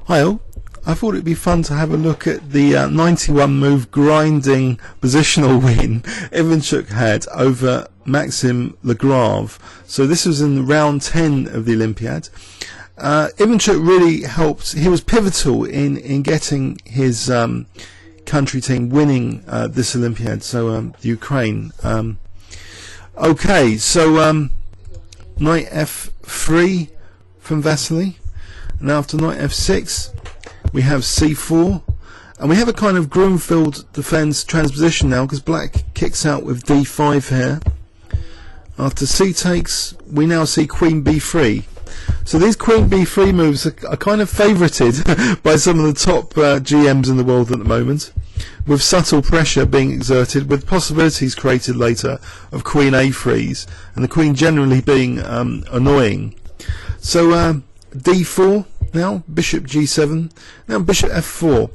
Hi all. I thought it'd be fun to have a look at the 91 move grinding positional win Ivanchuk had over Maxim Lagrave. So this was in round 10 of the Olympiad. Ivanchuk really helped. He was pivotal in getting his country team winning this Olympiad. So Ukraine. Okay, so knight f3 from Vasily. Now after knight f6 we have c4, and we have a kind of Grunfeld defense transposition now because black kicks out with d5 here. After c takes we now see queen b3. So these queen b3 moves are kind of favoured by some of the top GMs in the world at the moment, with subtle pressure being exerted, with possibilities created later of queen a3s and the queen generally being annoying. So d4 now, bishop g7, now bishop f4.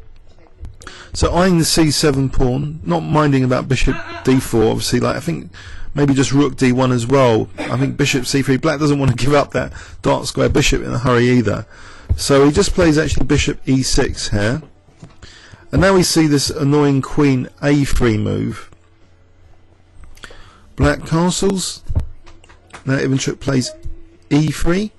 So eyeing the c7 pawn, not minding about bishop d4, obviously, like I think maybe just rook d1 as well. I think bishop c3, black doesn't want to give up that dark square bishop in a hurry either. So he just plays actually bishop e6 here. And now we see this annoying queen a3 move. Black castles. Now Ivanchuk plays e3.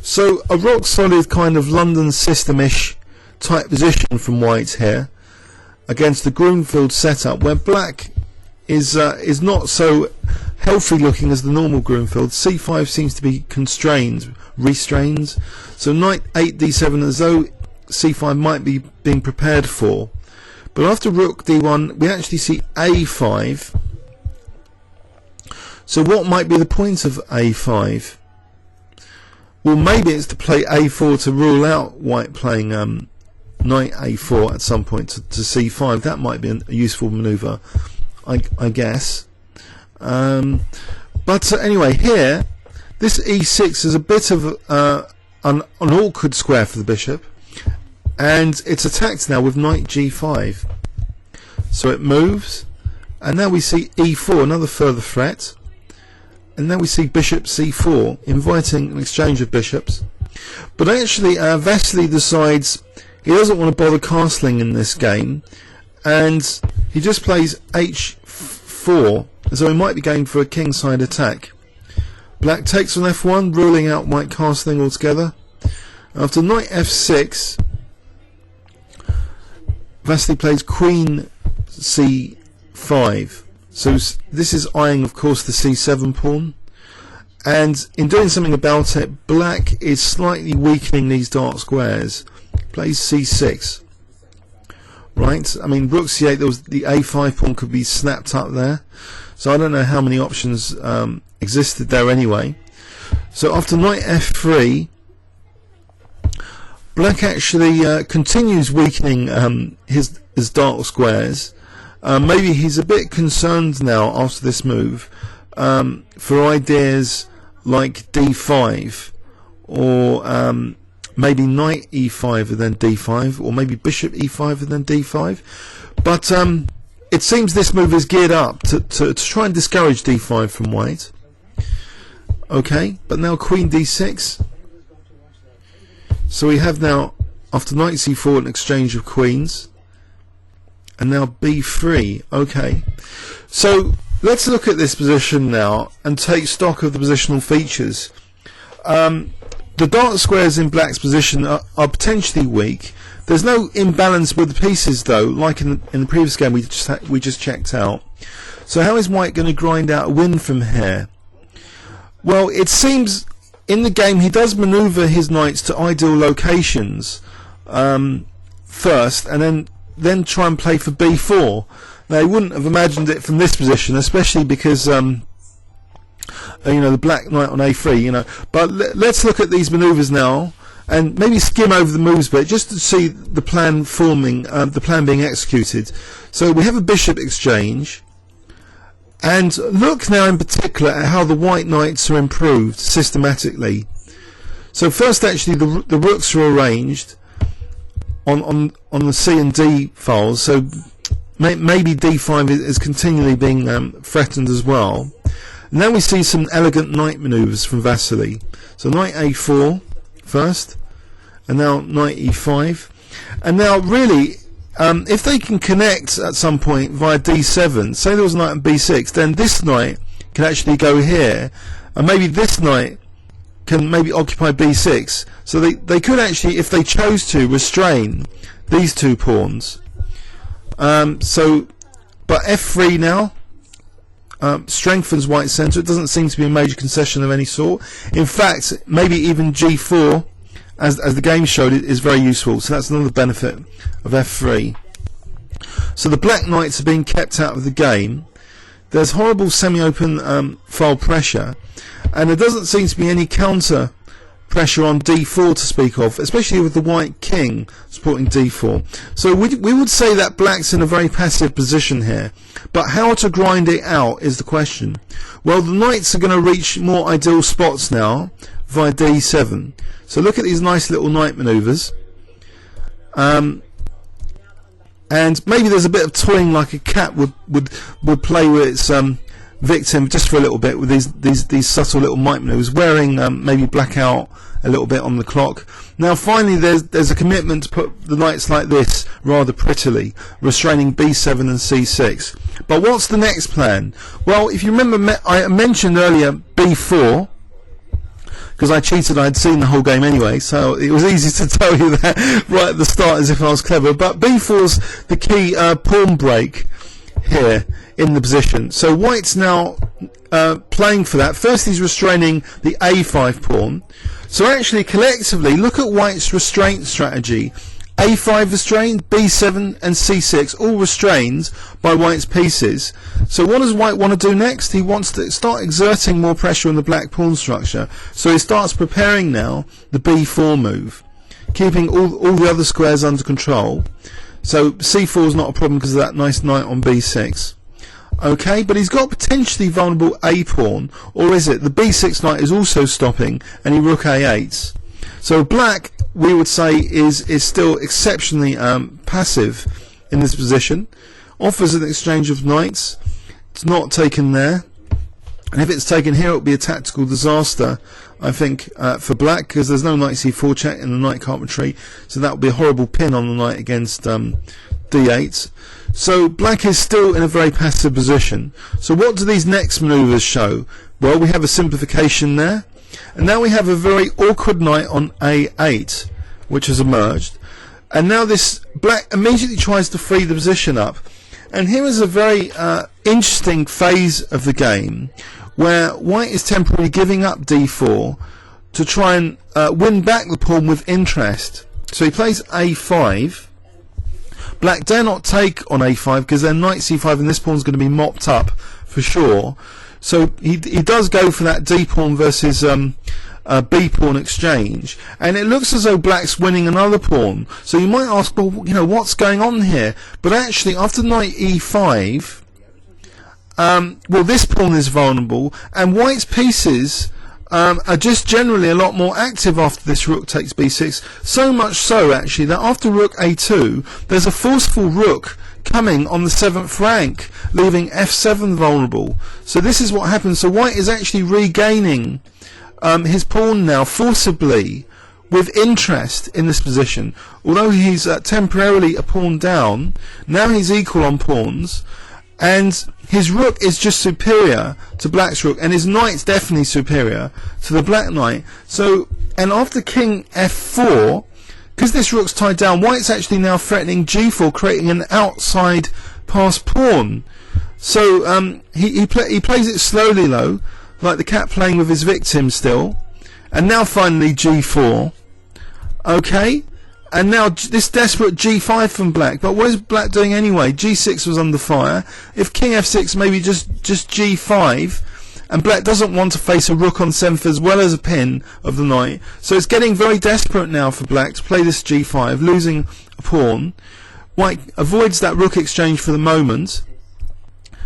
So a rock solid kind of London system-ish type position from white here against the Grunfeld setup, where black is not so healthy looking as the normal Grunfeld. c5 seems to be restrained. So knight 8 d7, as though c5 might be being prepared for. But after rook d1 we actually see a5. So what might be the point of a5? Well, maybe it's to play a4 to rule out white playing knight a4 at some point to c5. That might be a useful manoeuvre, I guess. But anyway, here, this e6 is a bit of an awkward square for the bishop, and it's attacked now with knight g5. So it moves, and now we see e4, another further threat. And now we see bishop c4, inviting an exchange of bishops. But actually Vasily decides he doesn't want to bother castling in this game, and he just plays h4, so he might be going for a kingside attack. Black takes on f1, ruling out white castling altogether. After knight f6, Vasily plays queen c5. So this is eyeing, of course, the c7 pawn, and in doing something about it, black is slightly weakening these dark squares. Plays c6. Right? I mean, rook c8, there was the a5 pawn could be snapped up there. So I don't know how many options existed there anyway. So after knight f3, black actually continues weakening his dark squares. Maybe he's a bit concerned now after this move for ideas like d5, or maybe knight e5 and then d5, or maybe bishop e5 and then d5. But it seems this move is geared up to try and discourage d5 from white. Okay, but now queen d6. So we have now, after knight c4, an exchange of queens. And now b3. Okay, so let's look at this position now and take stock of the positional features. The dark squares in black's position are potentially weak. There's no imbalance with the pieces though, like in the previous game we just checked out. So how is white going to grind out a win from here? Well, it seems in the game he does manoeuvre his knights to ideal locations first, and then try and play for b4. Now he wouldn't have imagined it from this position, especially because you know, the black knight on a3, you know. But let's look at these maneuvers now and maybe skim over the moves a bit just to see the plan forming, the plan being executed. So we have a bishop exchange, and look now in particular at how the white knights are improved systematically. So first actually the rooks are arranged on the C and D files, so maybe d5 is continually being threatened as well. And then we see some elegant knight maneuvers from Vasily. So knight a4 first, and now knight e5. And now really, if they can connect at some point via d7, say there was a knight on b6, then this knight can actually go here, and maybe this knight can maybe occupy b6. So they could actually, if they chose to, restrain these two pawns. But f3 now strengthens white's centre. It doesn't seem to be a major concession of any sort. In fact, maybe even g4, as the game showed, it is very useful. So that's another benefit of f3. So the black knights are being kept out of the game. There's horrible semi-open file pressure, and there doesn't seem to be any counter pressure on d4 to speak of, especially with the white king supporting d4. So we would say that black's in a very passive position here, but how to grind it out is the question. Well, the knights are going to reach more ideal spots now via d7. So look at these nice little knight maneuvers, and maybe there's a bit of toying like a cat would play with its victim just for a little bit with these subtle little knight maneuvers, wearing maybe black out a little bit on the clock. Now finally there's a commitment to put the knights like this rather prettily, restraining b7 and c6. But what's the next plan? Well, if you remember, I mentioned earlier b4, because I cheated. I'd seen the whole game anyway, so it was easy to tell you that right at the start as if I was clever. But b4's the key pawn break here in the position. So white's now playing for that. First he's restraining the a5 pawn. So actually collectively look at white's restraint strategy. a5 restrained, b7 and c6 all restrained by white's pieces. So what does white want to do next? He wants to start exerting more pressure on the black pawn structure. So he starts preparing now the b4 move, keeping all the other squares under control. So c4 is not a problem because of that nice knight on b6. Okay, but he's got potentially vulnerable a pawn, or is it the b6 knight is also stopping and he rook a8? So black, we would say, is still exceptionally passive in this position. Offers an exchange of knights. It's not taken there, and if it's taken here, it will be a tactical disaster, I think, for black, because there's no knight c4 check and the knight can't retreat. So that would be a horrible pin on the knight against d8. So black is still in a very passive position. So what do these next maneuvers show? Well, we have a simplification there. And now we have a very awkward knight on a8, which has emerged. And now this black immediately tries to free the position up. And here is a very interesting phase of the game, where white is temporarily giving up d4 to try and win back the pawn with interest. So he plays a5. Black dare not take on a5 because then knight c5 and this pawn is going to be mopped up for sure. So he does go for that d pawn versus b pawn exchange, and it looks as though black's winning another pawn. So you might ask, well, you know, what's going on here? But actually, after knight e5, well, this pawn is vulnerable, and white's pieces are just generally a lot more active after this rook takes b6. So much so, actually, that after rook a2, there's a forceful rook coming on the 7th rank, leaving f7 vulnerable. So this is what happens. So white is actually regaining his pawn now forcibly with interest in this position. Although he's temporarily a pawn down, now he's equal on pawns, and his rook is just superior to black's rook, and his knight's definitely superior to the black knight. So, and after king f4, because this rook's tied down, white's actually now threatening g4, creating an outside pass pawn. So he plays it slowly though, like the cat playing with his victim still. And now finally g4. Okay, and now this desperate g5 from black. But what is black doing anyway? g6 was under fire. If king f6, maybe just g5. And black doesn't want to face a rook on 7th as well as a pin of the knight. So it's getting very desperate now for black to play this g5, losing a pawn. White avoids that rook exchange for the moment.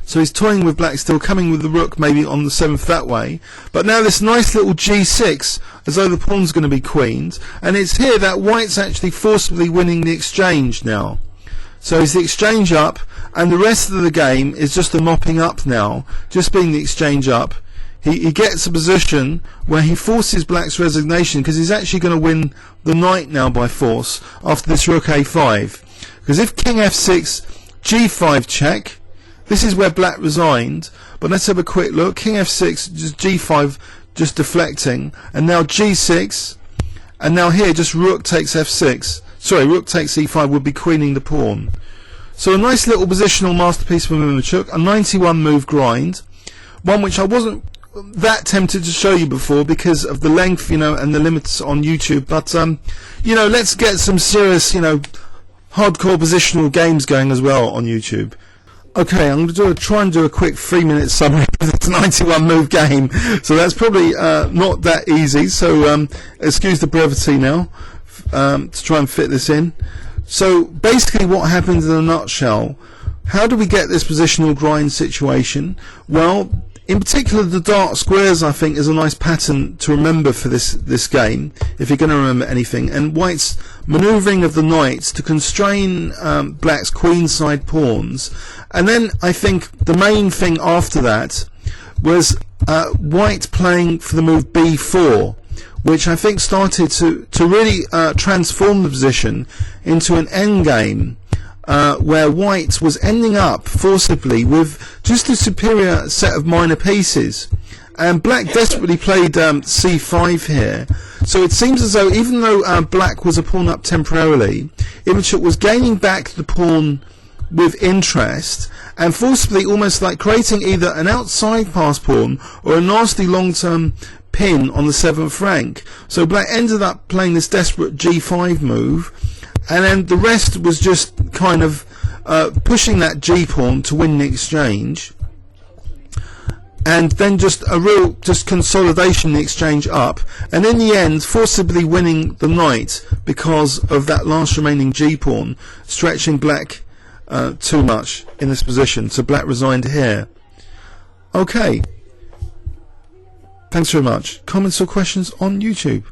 So he's toying with black still, coming with the rook maybe on the 7th that way. But now this nice little g6, as though the pawn's going to be queened. And it's here that white's actually forcibly winning the exchange now. So is the exchange up, and the rest of the game is just a mopping up now, just being the exchange up. he gets a position where he forces black's resignation, because he's actually going to win the knight now by force after this rook a5. Because if king f6, g5 check, this is where black resigned. But let's have a quick look. King f6, just g5, just deflecting, and now g6, and now here just rook takes f6. Sorry, rook takes e5 would be queening the pawn. So a nice little positional masterpiece from Ivanchuk, a 91 move grind, one which I wasn't that tempted to show you before because of the length, and the limits on YouTube. But let's get some serious, hardcore positional games going as well on YouTube. Okay, I'm going to try and do a quick 3-minute summary of this 91 move game. So that's probably not that easy. So excuse the brevity now to try and fit this in. So basically what happens in a nutshell, how do we get this positional grind situation? Well, in particular the dark squares I think is a nice pattern to remember for this game, if you're going to remember anything. And white's manoeuvring of the knights to constrain black's queenside pawns. And then I think the main thing after that was white playing for the move b4, which I think started to really transform the position into an endgame, where white was ending up forcibly with just a superior set of minor pieces. And black desperately played c5 here. So it seems as though, even though black was a pawn up temporarily, Ivanchuk was gaining back the pawn with interest, and forcibly almost like creating either an outside pass pawn or a nasty long-term pin on the 7th rank. So black ended up playing this desperate g5 move, and then the rest was just kind of pushing that g pawn to win the exchange, and then just a real consolidation in the exchange up, and in the end forcibly winning the knight because of that last remaining g pawn stretching black too much in this position. So black resigned here. Okay, thanks very much. Comments or questions on YouTube?